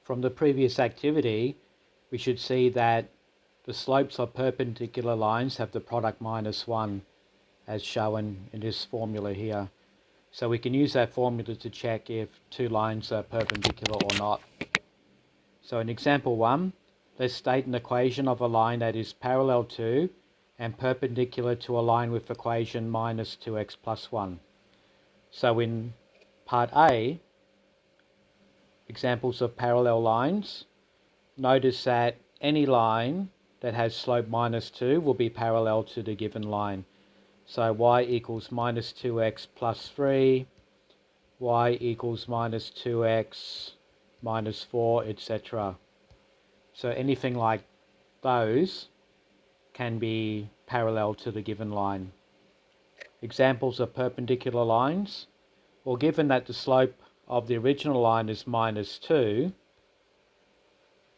From the previous activity, we should see that the slopes of perpendicular lines have the product -1, as shown in this formula here. So we can use that formula to check if two lines are perpendicular or not. So in example 1, let's state an equation of a line that is parallel to and perpendicular to a line with equation -2x plus 1. So in part A, examples of parallel lines, notice that any line that has slope -2 will be parallel to the given line. So y equals -2x plus 3, y equals -2x minus 4, etc. So anything like those can be parallel to the given line. Examples of perpendicular lines. Well, given that the slope of the original line is -2,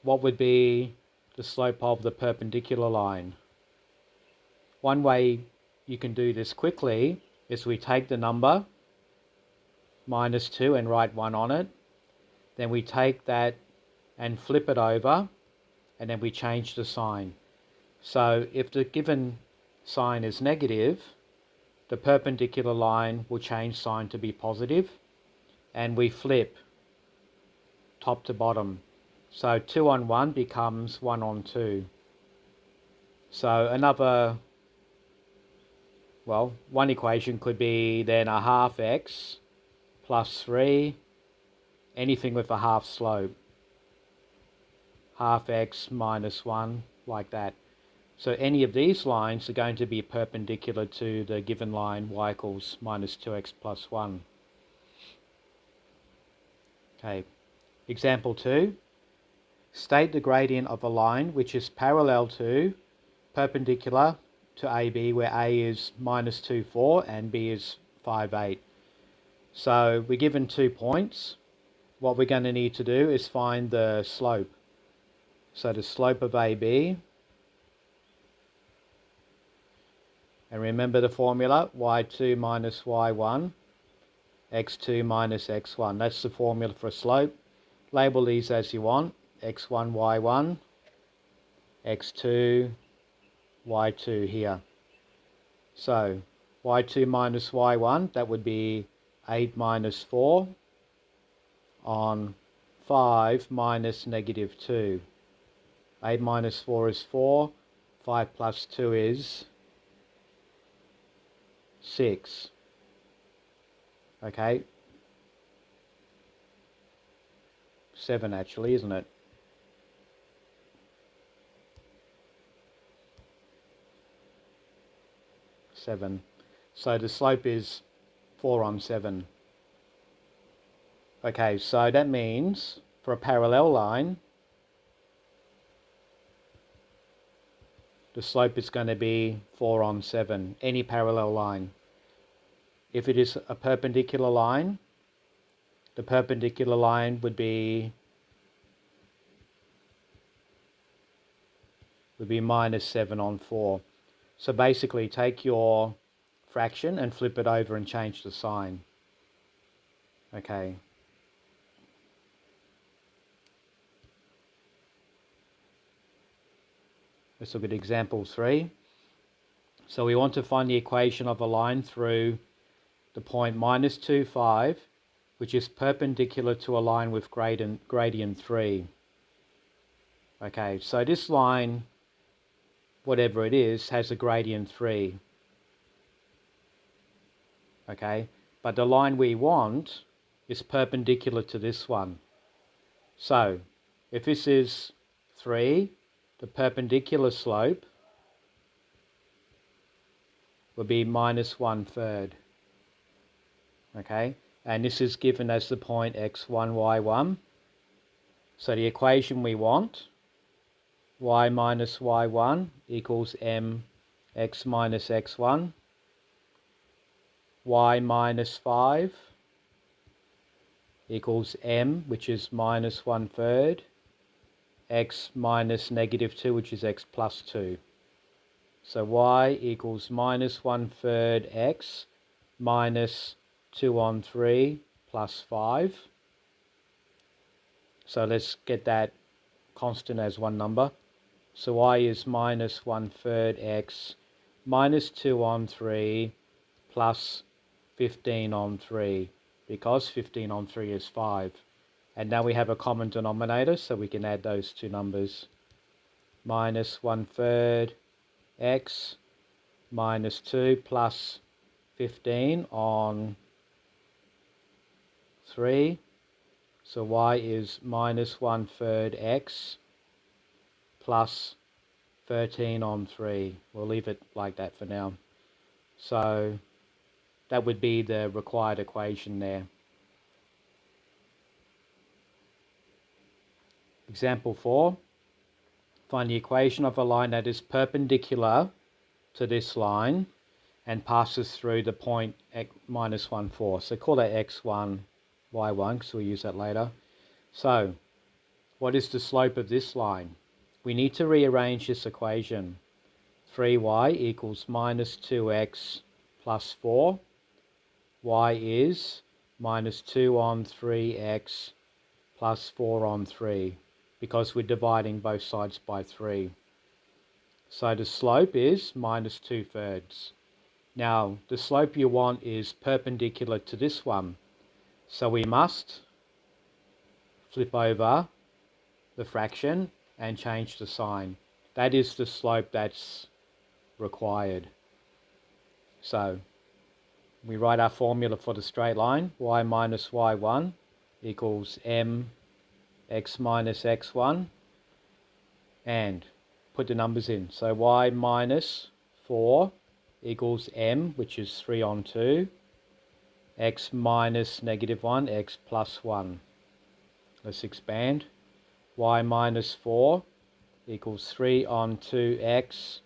what would be the slope of the perpendicular line? One way you can do this quickly is we take the number -2 and write 1 on it. Then we take that and flip it over, and then we change the sign. So if the given sign is negative, the perpendicular line will change sign to be positive, and we flip top to bottom. So 2 on 1 becomes 1 on 2. So one equation could be then a half x plus 3, anything with a half slope. Half x minus 1, like that. So any of these lines are going to be perpendicular to the given line y equals -2x plus 1. Okay, example 2. State the gradient of a line which is parallel to, perpendicular to AB, where A is -2, 4 and B is 5, 8. So we're given 2 points. What we're going to need to do is find the slope. So the slope of AB, and remember the formula, y2 minus y1, x2 minus x1. That's the formula for a slope. Label these as you want, x1, y1, x2, y2 here. So y2 minus y1, that would be 8 minus 4 on 5 minus -2. 8 minus 4 is 4, 5 plus 2 is 6. Okay, 7 actually, isn't it? Seven. So the slope is 4 on 7. Okay, so that means for a parallel line, the slope is going to be 4 on 7, any parallel line. If it is a perpendicular line, the perpendicular line would be -7 on 4. So basically take your fraction and flip it over and change the sign. Okay. Let's look at example 3. So we want to find the equation of a line through the point -2, 5, which is perpendicular to a line with gradient 3. Okay, so this line, whatever it is, has a gradient 3. Okay, but the line we want is perpendicular to this one. So if this is 3, the perpendicular slope will be -1/3. Okay, and this is given as the point x1, y1. So the equation we want, y minus y1 equals mx minus x1, y minus 5 equals m, which is -1/3, x minus -2, which is x plus 2. So y equals -1/3 x minus 2 on 3 plus 5. So let's get that constant as one number. So y is minus 1/3 x minus 2 on 3 plus 15 on 3, because 15 on 3 is 5. And now we have a common denominator, so we can add those two numbers. Minus 1/3 x minus 2 plus 15 on 3. So y is minus 1/3 x plus 13 on 3. We'll leave it like that for now. So that would be the required equation there. Example 4. Find the equation of a line that is perpendicular to this line and passes through the point minus 1, 4. So call that x1, y1, because we'll use that later. So what is the slope of this line? We need to rearrange this equation. 3y equals minus 2x plus 4. Y is minus 2 on 3x plus 4 on 3, because we're dividing both sides by 3. So the slope is minus 2/3. Now, the slope you want is perpendicular to this one. So we must flip over the fraction and change the sign. That is the slope that's required. So we write our formula for the straight line. Y minus y1 equals mx minus x1. And put the numbers in. So y minus 4 equals m, which is 3 on 2. X minus negative 1, x plus 1. Let's expand. Y minus 4 equals 3 on 2x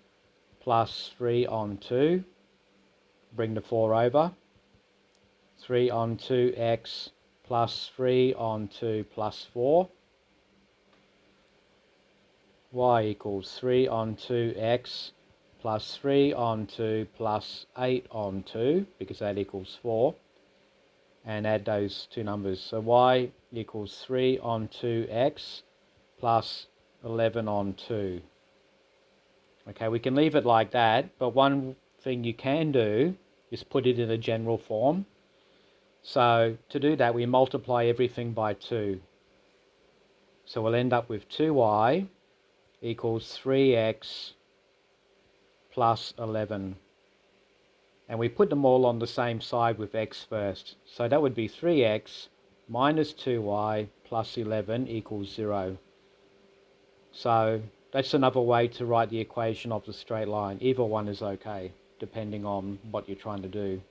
plus 3 on 2. Bring the 4 over. 3 on 2x plus 3 on 2 plus 4. Y equals 3 on 2x plus 3 on 2 plus 8 on 2, because that equals 4. And add those two numbers. So y equals 3 on 2x plus 11 on 2. Okay, we can leave it like that, but one thing you can do is put it in a general form. So to do that, we multiply everything by 2. So we'll end up with 2y equals 3x plus 11. And we put them all on the same side with x first. So that would be 3x minus 2y plus 11 equals 0. So that's another way to write the equation of the straight line. Either one is okay, depending on what you're trying to do.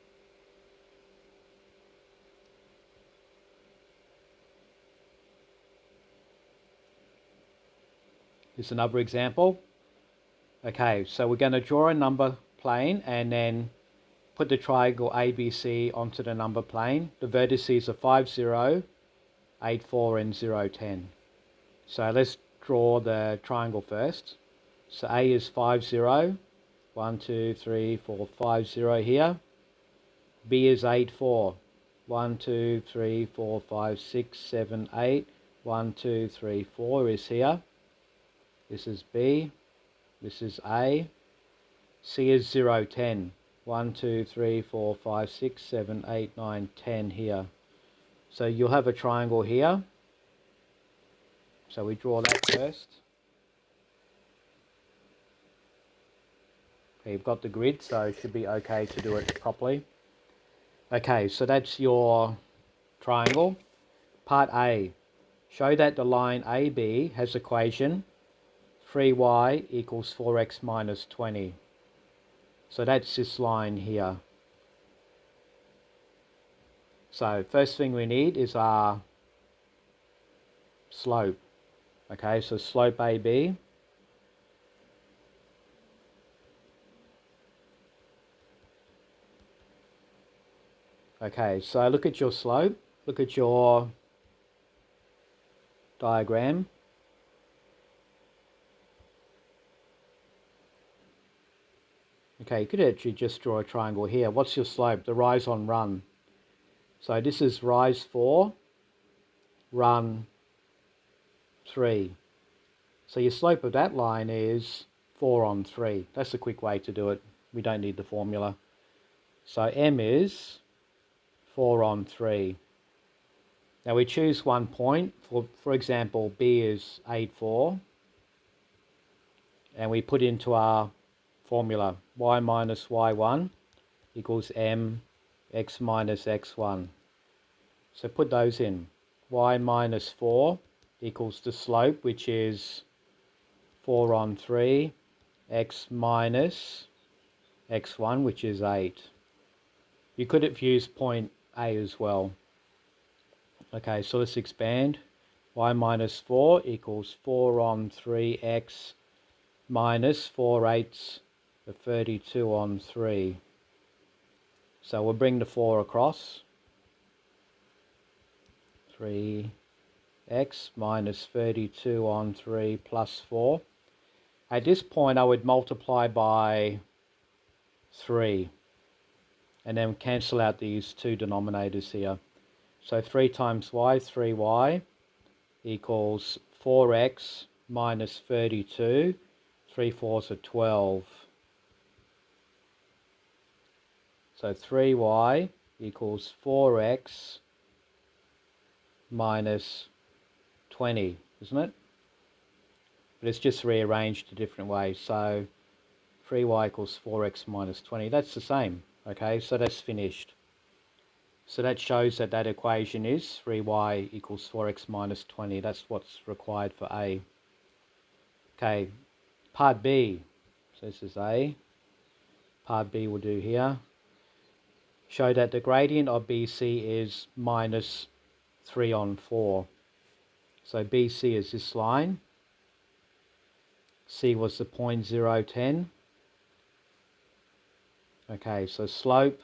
Here's another example. Okay, so we're going to draw a number plane and then put the triangle ABC onto the number plane. The vertices are 5, 0, 8, 4, and 0, 10. So let's draw the triangle first. So A is 5, 0, 1, 2, 3, 4, 5, 0 here. B is 8, 4, 1, 2, 3, 4, 5, 6, 7, 8, 1, 2, 3, 4 is here. This is B, this is A. C is 0, 10. 1, 2, 3, 4, 5, 6, 7, 8, 9, 10 here. So you'll have a triangle here. So we draw that first. Okay, you've got the grid, so it should be okay to do it properly. Okay, so that's your triangle. Part A. Show that the line AB has equation 3y equals 4x minus 20. So that's this line here. So first thing we need is our slope. Okay, so slope AB. Okay, so look at your slope. Look at your diagram. Okay, you could actually just draw a triangle here. What's your slope? The rise on run. So this is rise 4, run 3. So your slope of that line is 4 on 3. That's a quick way to do it. We don't need the formula. So M is 4 on 3. Now we choose one point. For example, B is 8, 4. And we put into our formula y minus y1 equals m x minus x1. So put those in. Y minus 4 equals the slope, which is 4 on 3, x minus x1, which is 8. You could have used point A as well. Okay, so let's expand. Y minus 4 equals 4 on 3x minus 4/8 of 32 on 3. So we'll bring the 4 across. 3x minus 32 on 3 plus 4. At this point I would multiply by 3 and then cancel out these two denominators here. So 3 times y, 3y equals 4x minus 32, 3/4 are 12. So 3y equals 4x minus 20, isn't it? But it's just rearranged a different way. So 3y equals 4x minus 20. That's the same. Okay, so that's finished. So that shows that that equation is 3y equals 4x minus 20. That's what's required for A. Okay, part B. So this is A. Part B we'll do here. Show that the gradient of BC is minus 3 on 4. So BC is this line. C was the point 0, 10. Okay, so slope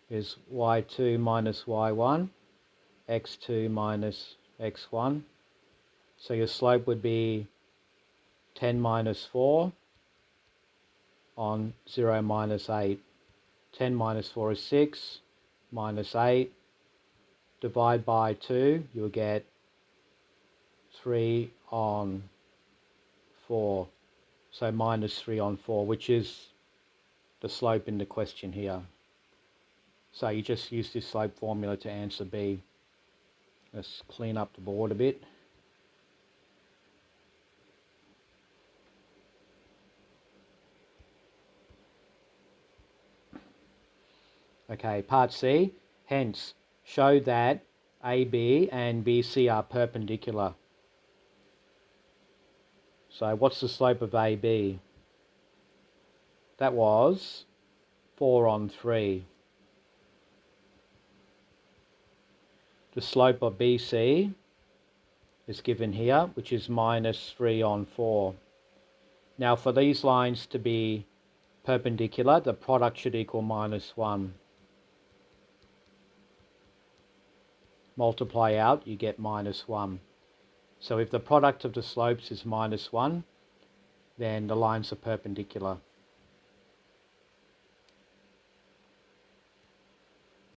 is y2 minus y1, x2 minus x1. So your slope would be 10 minus 4 on 0 minus 8. 10 minus 4 is 6, minus 8. Divide by 2, you'll get 3 on 4. So minus 3 on 4, which is the slope in the question here. So you just use this slope formula to answer B. Let's clean up the board a bit. Okay, part C. Hence, show that AB and BC are perpendicular. So what's the slope of AB? That was 4 on 3. The slope of BC is given here, which is minus 3 on 4. Now for these lines to be perpendicular, the product should equal minus 1. Multiply out, you get minus 1. So if the product of the slopes is minus 1, then the lines are perpendicular.